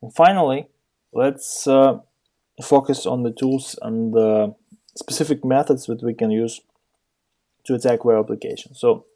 And finally, let's focus on the tools and the specific methods that we can use to attack web applications. So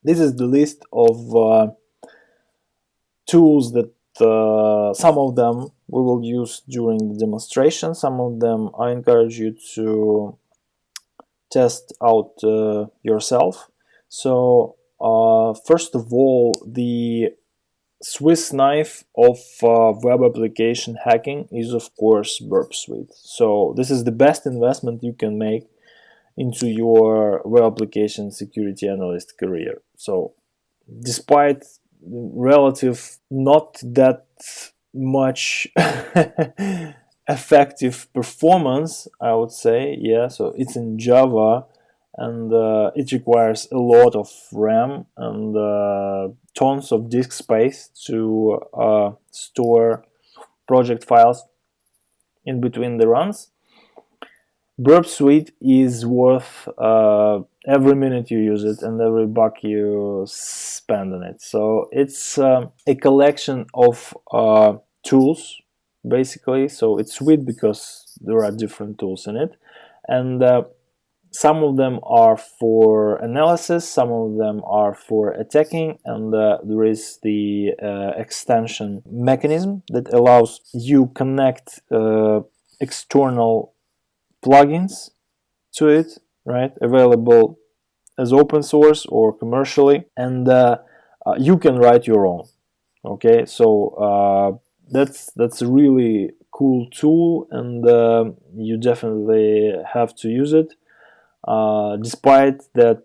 this is the list of tools that some of them we will use during the demonstration. Some of them I encourage you to test out yourself. So first of all, the Swiss knife of web application hacking is of course Burp Suite. So this is the best investment you can make into your web application security analyst career. So despite relative not that much effective performance, I would say, yeah, so it's in Java, and it requires a lot of RAM and tons of disk space to store project files in between the runs. Burp Suite is worth every minute you use it and every buck you spend on it. So it's a collection of tools, basically. So it's Suite because there are different tools in it, and some of them are for analysis, some of them are for attacking, and there is the extension mechanism that allows you connect external plugins to it, right? Available as open source or commercially, and you can write your own. Okay, so that's a really cool tool, and you definitely have to use it. Despite that,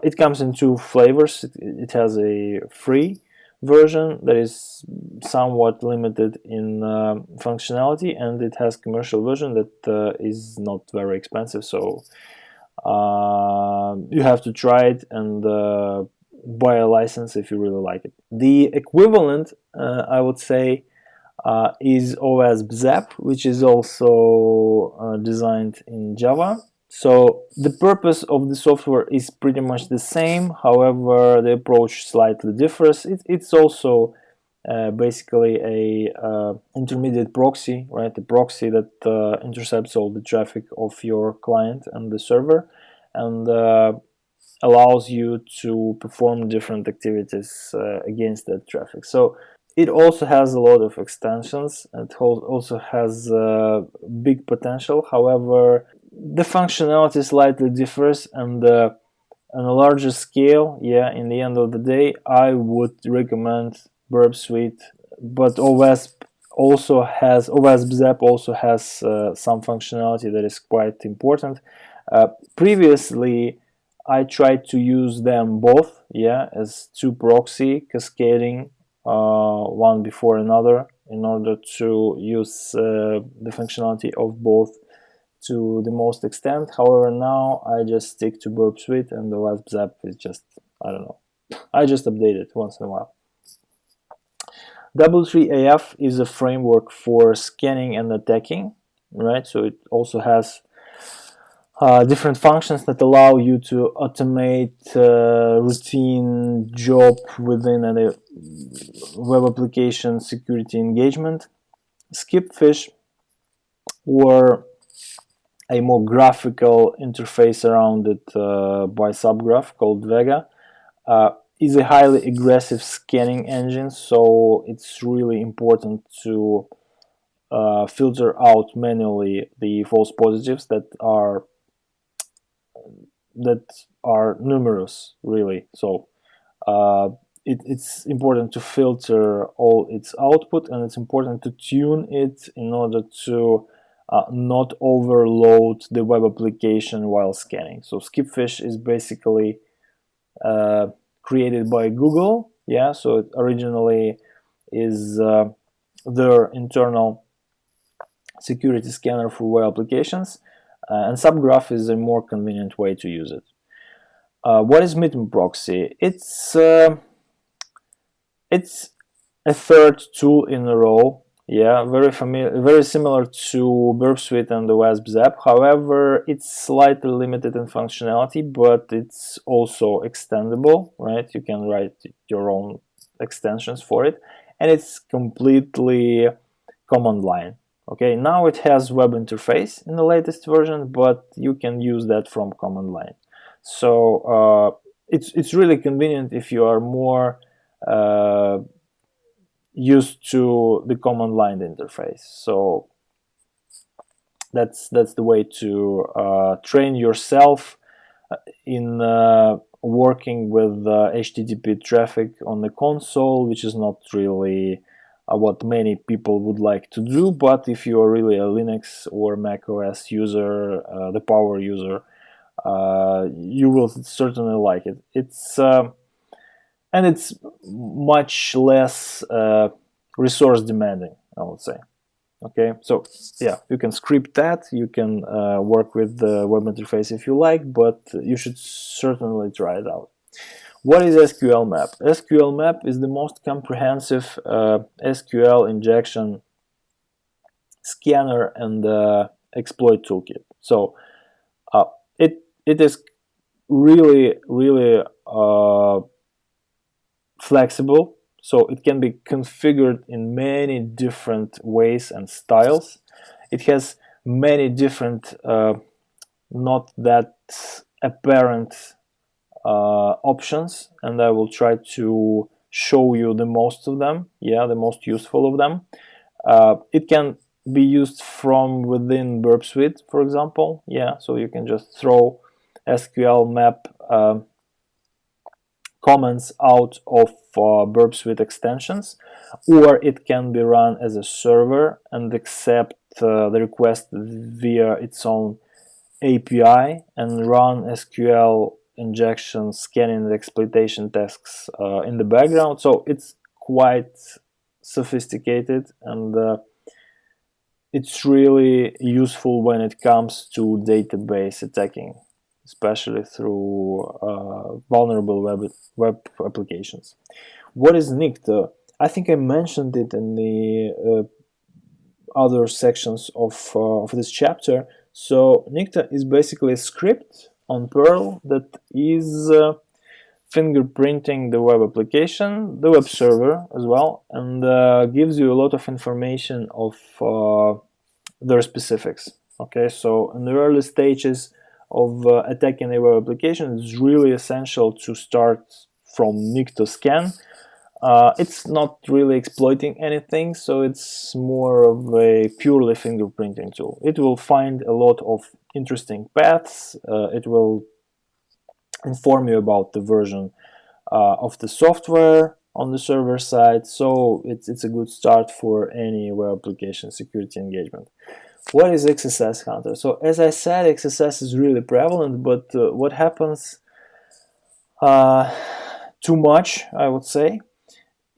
it comes in two flavors. It has a free version that is somewhat limited in functionality, and it has commercial version that is not very expensive. So you have to try it and buy a license if you really like it. The equivalent, I would say, is OSBZEP, which is also designed in Java. So the purpose of the software is pretty much the same, however the approach slightly differs. It's also basically a intermediate proxy, right? A proxy that intercepts all the traffic of your client and the server, and allows you to perform different activities against that traffic. So it also has a lot of extensions. It also has big potential. However, the functionality slightly differs, and on a larger scale, yeah, in the end of the day, I would recommend Burp Suite, but OWASP OWASP-ZAP also has some functionality that is quite important. Previously, I tried to use them both, yeah, as two proxy cascading one before another in order to use the functionality of both to the most extent. However, now I just stick to Burp Suite, and the WASP-ZAP is just, I don't know, I just update it once in a while. W3AF is a framework for scanning and attacking, right? So it also has different functions that allow you to automate routine job within a web application security engagement. Skipfish, or a more graphical interface around it by Subgraph called Vega, is a highly aggressive scanning engine, so it's really important to filter out manually the false positives that are numerous, really. So it's important to filter all its output, and it's important to tune it in order to not overload the web application while scanning. So Skipfish is basically created by Google, yeah, so it originally is their internal security scanner for web applications, and Subgraph is a more convenient way to use it. What is Mitten Proxy? It's a third tool in a row. Yeah, very familiar, very similar to Burp Suite and the WASP-ZAP. However, it's slightly limited in functionality, but it's also extendable, right? You can write your own extensions for it. and it's completely command line. Okay, now it has web interface in the latest version, but you can use that from command line. So it's really convenient if you are more used to the command line interface. So that's the way to train yourself in working with HTTP traffic on the console, which is not really what many people would like to do. But if you are really a Linux or Mac OS user, the power user, you will certainly like it. It's and it's much less resource demanding, I would say. Okay, so yeah, you can script that, you can work with the web interface if you like, but you should certainly try it out. What is SQL Map? SQL Map is the most comprehensive SQL injection scanner and exploit toolkit. So it is really flexible, so it can be configured in many different ways and styles. It has many different not that apparent options, and I will try to show you the most of them, the most useful of them. It can be used from within Burp Suite, for example. So you can just throw SQL Map comments out of Burp Suite extensions, or it can be run as a server and accept the request via its own API and run SQL injection, scanning, and exploitation tasks in the background. So it's quite sophisticated, and it's really useful when it comes to database attacking, especially through vulnerable web applications. What is NICTA? I think I mentioned it in the other sections of this chapter. So NICTA is basically a script on Perl that is fingerprinting the web application, the web server as well, and gives you a lot of information of their specifics. Okay, so in the early stages of attacking a web application, it's really essential to start from NICTA scan. It's not really exploiting anything, so it's more of a purely fingerprinting tool. It will find a lot of interesting paths. It will inform you about the version of the software on the server side, so it's a good start for any web application security engagement. What is XSS Hunter? So as I said, XSS is really prevalent, but what happens too much, I would say,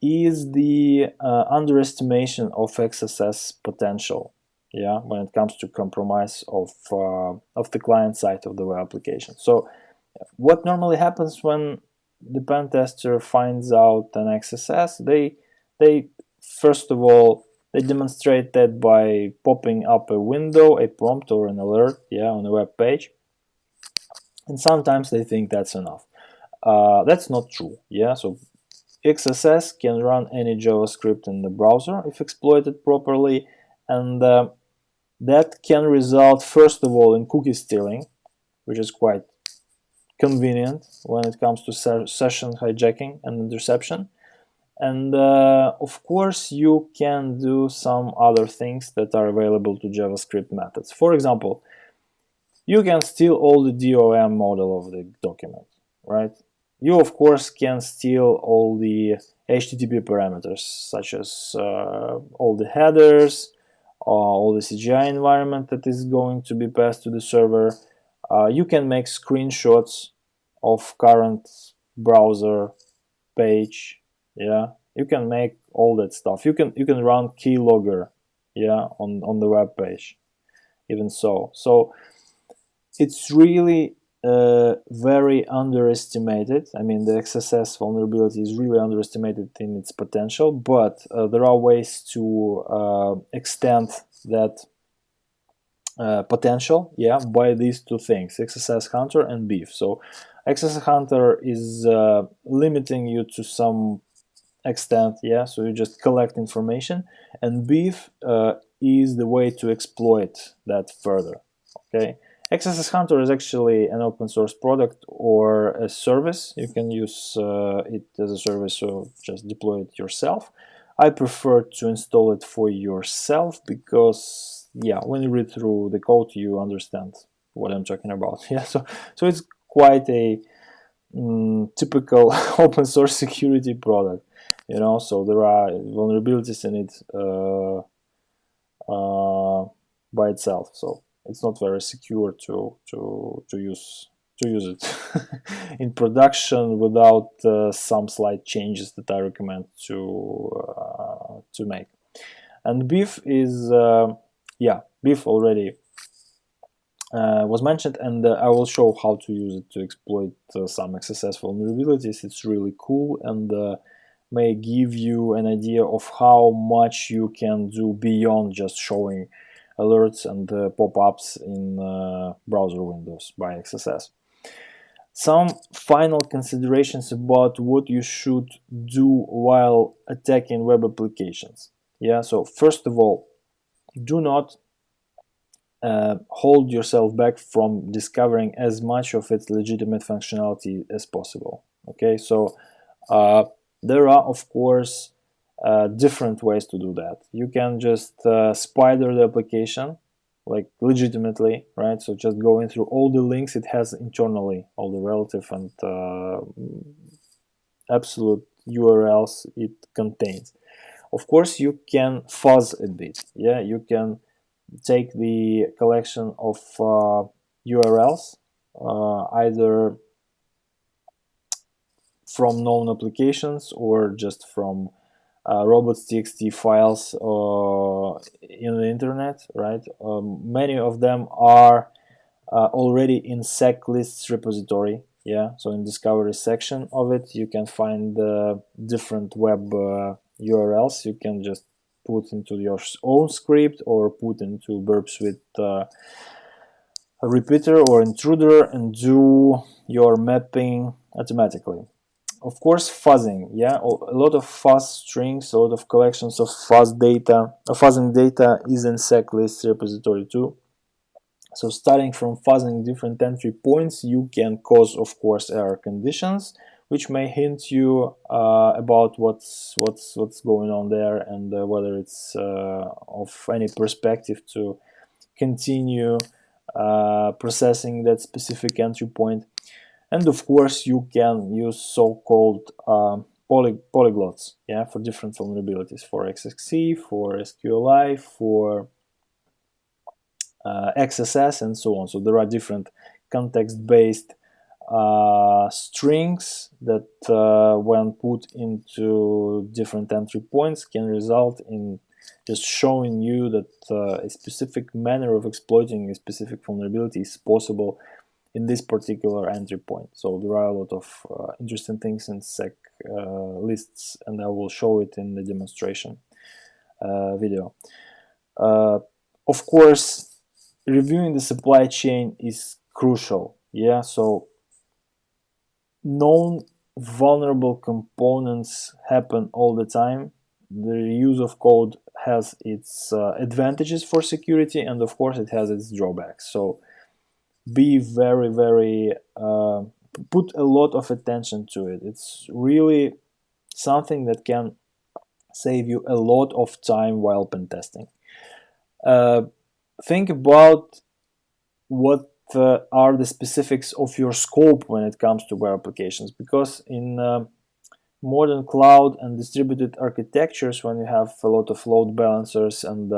is the underestimation of XSS potential, when it comes to compromise of the client side of the web application. So what normally happens when the pen tester finds out an XSS, they first of all, they demonstrate that by popping up a window, a prompt or an alert, on a web page, and sometimes they think that's enough. That's not true, so XSS can run any JavaScript in the browser if exploited properly, and that can result first of all in cookie stealing, which is quite convenient when it comes to session hijacking and interception. And of course you can do some other things that are available to JavaScript methods. For example, you can steal all the DOM model of the document, right? You of course can steal all the HTTP parameters, such as all the headers, all the CGI environment that is going to be passed to the server. You can make screenshots of current browser page. You can make all that stuff. You can run keylogger, on the web page. Even so it's really very underestimated. I mean, the XSS vulnerability is really underestimated in its potential, but there are ways to extend that potential, by these two things, XSS Hunter and Beef. So XSS Hunter is limiting you to some extent. Yeah, so you just collect information, and beef is the way to exploit that further. Okay, XSS Hunter is actually an open source product or a service. You can use it as a service, so just deploy it yourself. I prefer to install it for yourself because, yeah, when you read through the code, you understand what I'm talking about. Yeah, so it's quite a typical open source security product, so there are vulnerabilities in it by itself, so it's not very secure to use it in production without some slight changes that I recommend to make. And beef is yeah, beef already was mentioned, and I will show how to use it to exploit some XSS vulnerabilities. It's really cool, and may give you an idea of how much you can do beyond just showing alerts and pop-ups in browser windows by XSS. Some final considerations about what you should do while attacking web applications. Yeah, so first of all, do not hold yourself back from discovering as much of its legitimate functionality as possible. Okay, so there are, of course, different ways to do that. You can just spider the application, like legitimately, right? So just going through all the links it has internally, all the relative and absolute URLs it contains. Of course, you can fuzz a bit. Yeah, you can take the collection of URLs, either from known applications or just from robots.txt files in the internet, right? Many of them are already in SecLists repository. Yeah, so in discovery section of it, you can find different web URLs. You can just put into your own script or put into Burp Suite a repeater or intruder and do your mapping automatically. Of course, fuzzing, yeah, a lot of fuzz strings, a lot of collections of fuzz data, fuzzing data is in SecList repository too. So starting from fuzzing different entry points, you can cause, of course, error conditions, which may hint you about what's going on there, and whether it's of any perspective to continue processing that specific entry point. And of course, you can use so-called polyglots, yeah, for different vulnerabilities, for XXC, for SQLI, for XSS, and so on. So there are different context-based strings that, when put into different entry points, can result in just showing you that a specific manner of exploiting a specific vulnerability is possible in this particular entry point. So there are a lot of interesting things in sec lists, and I will show it in the demonstration video. Of course, reviewing the supply chain is crucial. Yeah, so known vulnerable components happen all the time. The use of code has its advantages for security, and of course it has its drawbacks. So be very, very put a lot of attention to it. It's really something that can save you a lot of time while pen testing. Think about what are the specifics of your scope when it comes to web applications, because in modern cloud and distributed architectures, when you have a lot of load balancers and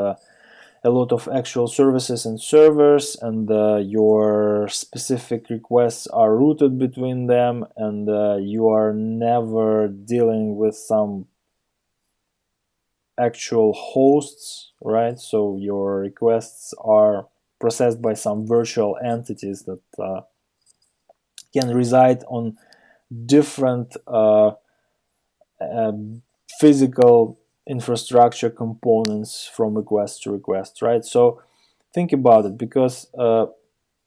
a lot of actual services and servers, and your specific requests are routed between them, and you are never dealing with some actual hosts, right? So your requests are processed by some virtual entities that can reside on different physical infrastructure components from request to request, right? So think about it, because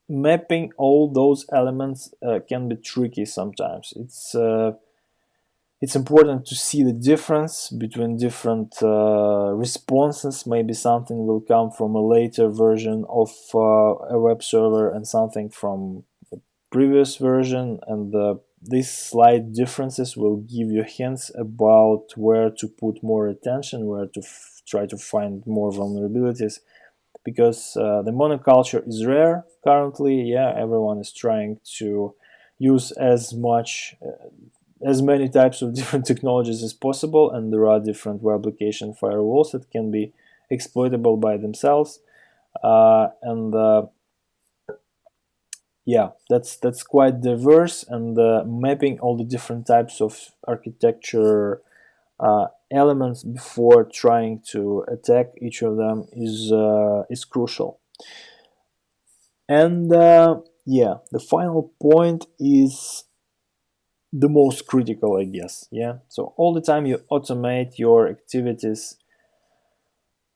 mapping all those elements can be tricky sometimes. It's It's important to see the difference between different responses. Maybe something will come from a later version of a web server and something from a previous version, and these slight differences will give you hints about where to put more attention, where to try to find more vulnerabilities, because the monoculture is rare currently. Yeah, everyone is trying to use as many types of different technologies as possible, and there are different web application firewalls that can be exploitable by themselves. And yeah, that's quite diverse, and mapping all the different types of architecture elements before trying to attack each of them is crucial. And yeah, the final point is the most critical, I guess. Yeah, so all the time you automate your activities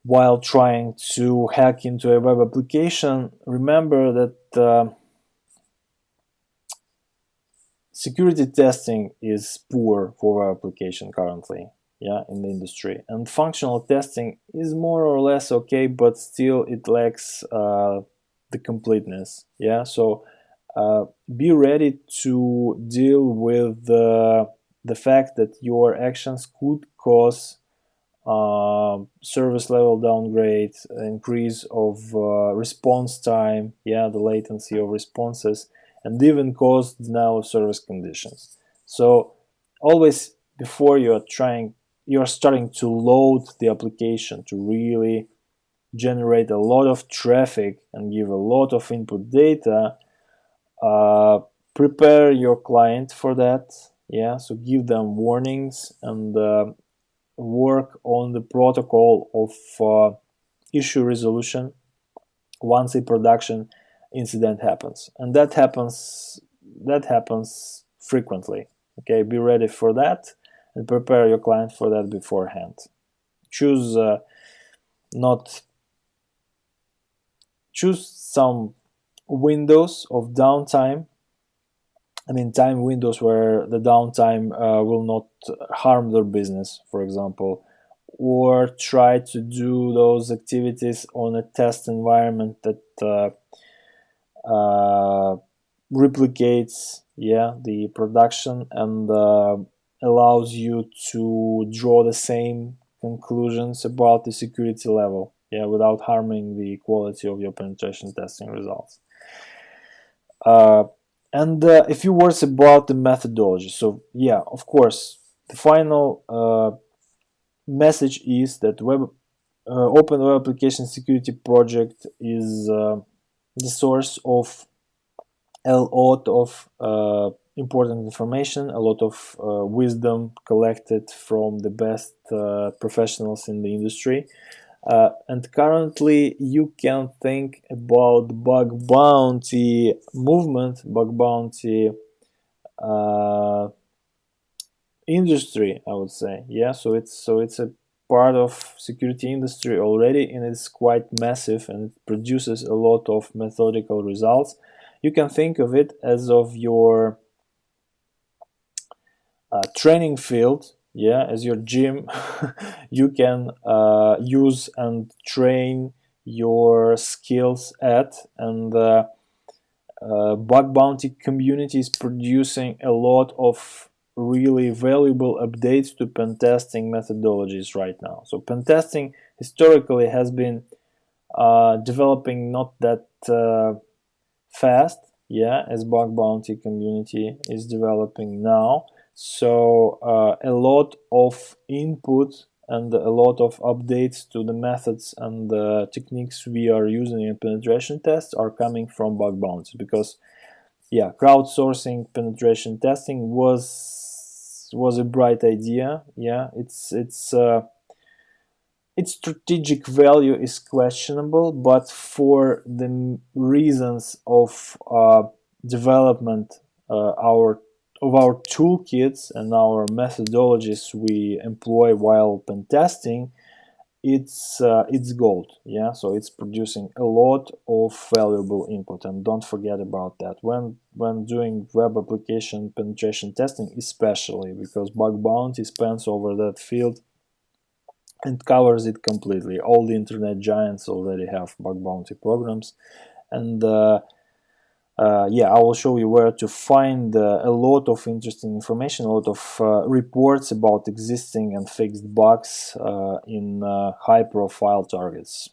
while trying to hack into a web application, remember that security testing is poor for web application currently, yeah, in the industry, and functional testing is more or less okay, but still it lacks the completeness. Yeah, so be ready to deal with the fact that your actions could cause service level downgrade, increase of response time, yeah, the latency of responses, and even cause denial of service conditions. So always before you're starting to load the application to really generate a lot of traffic and give a lot of input data, uh, prepare your client for that. Yeah, so give them warnings and work on the protocol of issue resolution once a production incident happens, and that happens frequently. Okay, be ready for that and prepare your client for that beforehand. Choose not choose some windows of downtime. I mean, time windows where the downtime will not harm their business, for example, or try to do those activities on a test environment that uh, replicates, yeah, the production, and allows you to draw the same conclusions about the security level, yeah, without harming the quality of your penetration testing results. Uh, and a few words about the methodology. So yeah, of course, the final message is that Open Web Application Security Project is the source of a lot of important information, a lot of wisdom collected from the best professionals in the industry. And currently, you can think about bug bounty movement, bug bounty uh, industry, I would say. Yeah, so it's a part of security industry already, and it's quite massive, and it produces a lot of methodical results. You can think of it as of your training field, yeah, as your gym. You can use and train your skills at, and bug bounty community is producing a lot of really valuable updates to pen testing methodologies right now. So pen testing historically has been developing not that fast, yeah, as bug bounty community is developing now. So a lot of input and a lot of updates to the methods and the techniques we are using in penetration tests are coming from bug bounties, because yeah, crowdsourcing penetration testing was a bright idea. Yeah, its strategic value is questionable, but for the reasons of development our of our toolkits and our methodologies we employ while pen testing, it's gold. Yeah, so it's producing a lot of valuable input, and don't forget about that when doing web application penetration testing, especially because bug bounty spans over that field and covers it completely. All the internet giants already have bug bounty programs, and yeah, I will show you where to find a lot of interesting information, a lot of reports about existing and fixed bugs in high-profile targets.